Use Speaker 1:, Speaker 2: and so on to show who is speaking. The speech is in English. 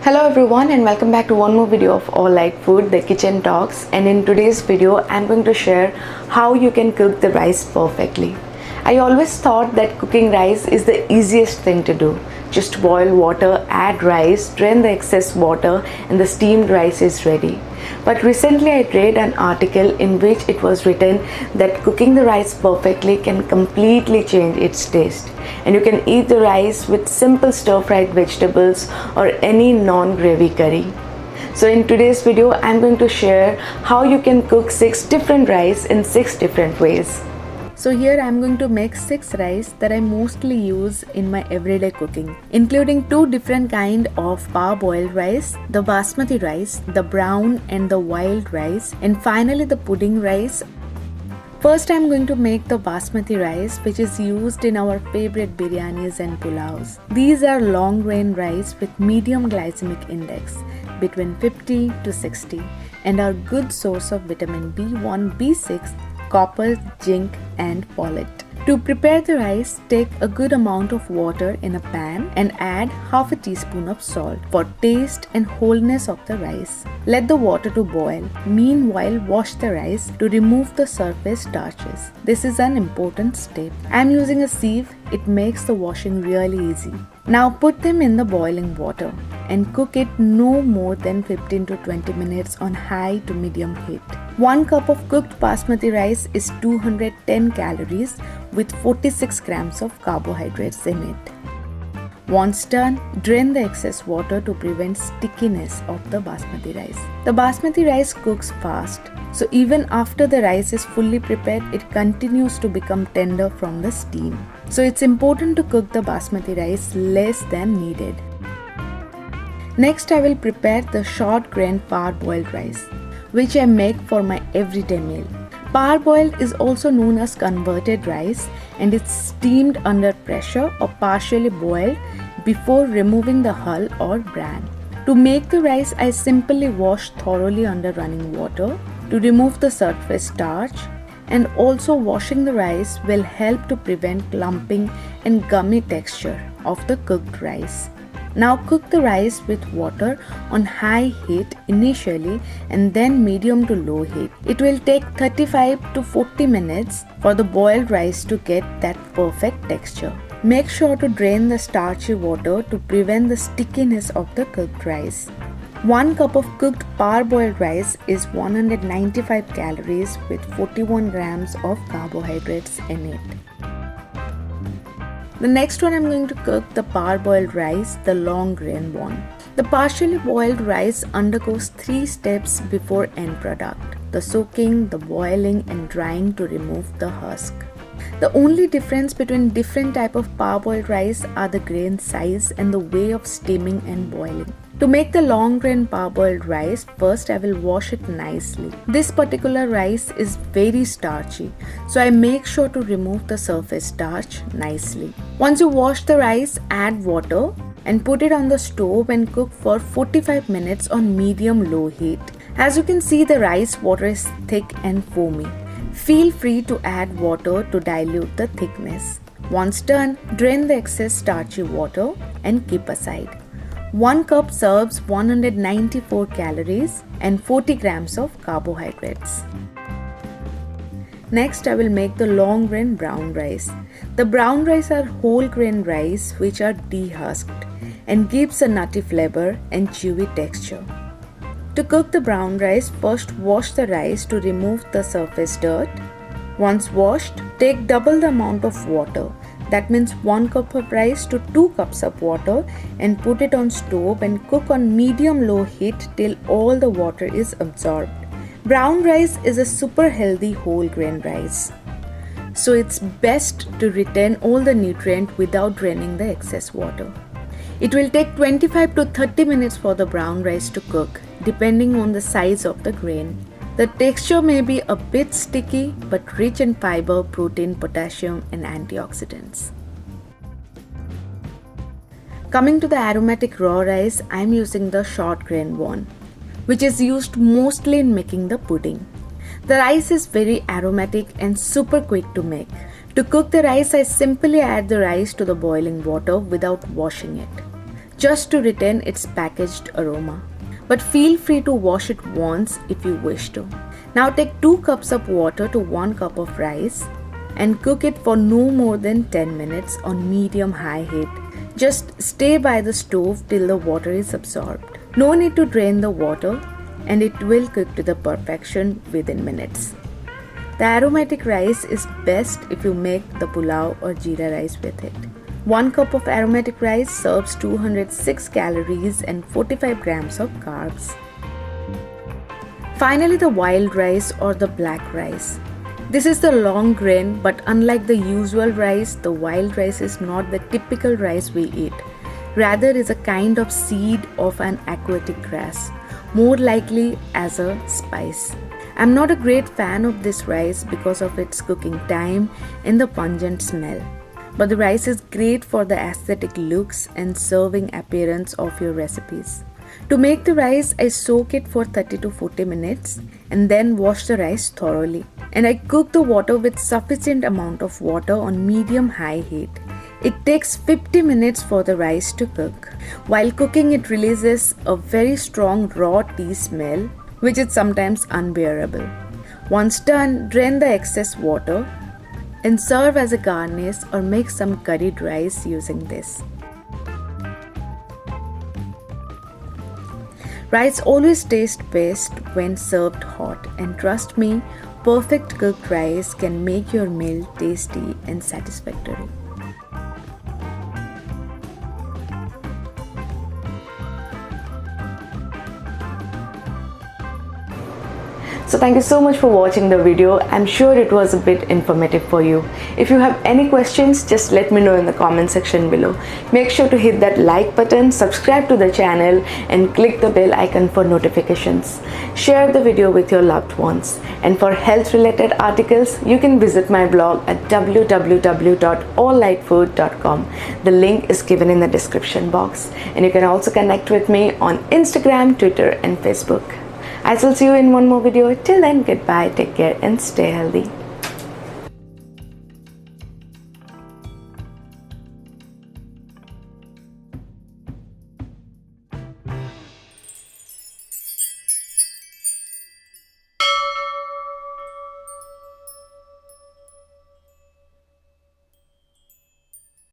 Speaker 1: Hello everyone and welcome back to one more video of All Like Food, the Kitchen Talks, and in today's video I'm going to share how you can cook the rice perfectly. I always thought that cooking rice is the easiest thing to do. Just boil water, add rice, drain the excess water and the steamed rice is ready. But recently I read an article in which it was written that cooking the rice perfectly can completely change its taste. And you can eat the rice with simple stir-fried vegetables or any non-gravy curry. So in today's video, I'm going to share how you can cook 6 different rice in 6 different ways. So here I'm going to make 6 rice that I mostly use in my everyday cooking, including 2 different kind of parboiled rice, the basmati rice, the brown and the wild rice, and finally the pudding rice. First I'm going to make the basmati rice, which is used in our favorite biryanis and pulaus. These are long grain rice with medium glycemic index between 50 to 60 and are good source of vitamin B1, B6, copper, zinc and folate. To prepare the rice, take a good amount of water in a pan and add half a teaspoon of salt for taste and wholeness of the rice. Let the water to boil. Meanwhile, wash the rice to remove the surface starches. This is an important step. I am using a sieve. It makes the washing really easy. Now put them in the boiling water and cook it no more than 15 to 20 minutes on high to medium heat. 1 cup of cooked basmati rice is 210 calories with 46 grams of carbohydrates in it. Once done, drain the excess water to prevent stickiness of the basmati rice. The basmati rice cooks fast, so even after the rice is fully prepared, it continues to become tender from the steam. So it's important to cook the basmati rice less than needed. Next, I will prepare the short grain parboiled rice, which I make for my everyday meal. Parboiled is also known as converted rice and it's steamed under pressure or partially boiled before removing the hull or bran. To make the rice, I simply wash thoroughly under running water to remove the surface starch, and also washing the rice will help to prevent clumping and gummy texture of the cooked rice. Now cook the rice with water on high heat initially and then medium to low heat. It will take 35 to 40 minutes for the boiled rice to get that perfect texture. Make sure to drain the starchy water to prevent the stickiness of the cooked rice. 1 cup of cooked parboiled rice is 195 calories with 41 grams of carbohydrates in it. The next one, I'm going to cook the parboiled rice, the long grain one. The partially boiled rice undergoes 3 steps before end product: the soaking, the boiling and drying to remove the husk. The only difference between different type of parboiled rice are the grain size and the way of steaming and boiling. To make the long grain parboiled rice, first I will wash it nicely. This particular rice is very starchy, so I make sure to remove the surface starch nicely. Once you wash the rice, add water and put it on the stove and cook for 45 minutes on medium-low heat. As you can see, the rice water is thick and foamy. Feel free to add water to dilute the thickness. Once done, drain the excess starchy water and keep aside. 1 cup serves 194 calories and 40 grams of carbohydrates. Next, I will make the long grain brown rice. The brown rice are whole grain rice which are dehusked and gives a nutty flavor and chewy texture. To cook the brown rice, first wash the rice to remove the surface dirt. Once washed, take double the amount of water. That means 1 cup of rice to 2 cups of water and put it on stove and cook on medium-low heat till all the water is absorbed. Brown rice is a super healthy whole grain rice, so it's best to retain all the nutrient without draining the excess water. It will take 25 to 30 minutes for the brown rice to cook, depending on the size of the grain. The texture may be a bit sticky but rich in fiber, protein, potassium and antioxidants. Coming to the aromatic raw rice, I am using the short grain one, which is used mostly in making the pudding. The rice is very aromatic and super quick to make. To cook the rice, I simply add the rice to the boiling water without washing it. just to retain its packaged aroma. But feel free to wash it once if you wish to. Now take 2 cups of water to 1 cup of rice and cook it for no more than 10 minutes on medium-high heat. Just stay by the stove till the water is absorbed. No need to drain the water, and it will cook to the perfection within minutes. The aromatic rice is best if you make the pulao or jeera rice with it. 1 cup of aromatic rice serves 206 calories and 45 grams of carbs. Finally, the wild rice or the black rice. This is the long grain, but unlike the usual rice, the wild rice is not the typical rice we eat. Rather, is a kind of seed of an aquatic grass, more likely as a spice. I'm not a great fan of this rice because of its cooking time and the pungent smell. But the rice is great for the aesthetic looks and serving appearance of your recipes. To make the rice, I soak it for 30 to 40 minutes and then wash the rice thoroughly. And I cook the water with sufficient amount of water on medium-high heat. It takes 50 minutes for the rice to cook. While cooking, it releases a very strong raw tea smell, which is sometimes unbearable. Once done, drain the excess water and serve as a garnish or make some curried rice using this. Rice always tastes best when served hot, and trust me, perfect cooked rice can make your meal tasty and satisfactory.
Speaker 2: So thank you so much for watching the video. I'm sure it was a bit informative for you. If you have any questions, just let me know in the comment section below. Make sure to hit that like button, subscribe to the channel and click the bell icon for notifications. Share the video with your loved ones. And for health related articles, you can visit my blog at www.alllightfood.com. The link is given in the description box. And you can also connect with me on Instagram, Twitter and Facebook. I shall see you in one more video. Till then, goodbye, take care and stay healthy.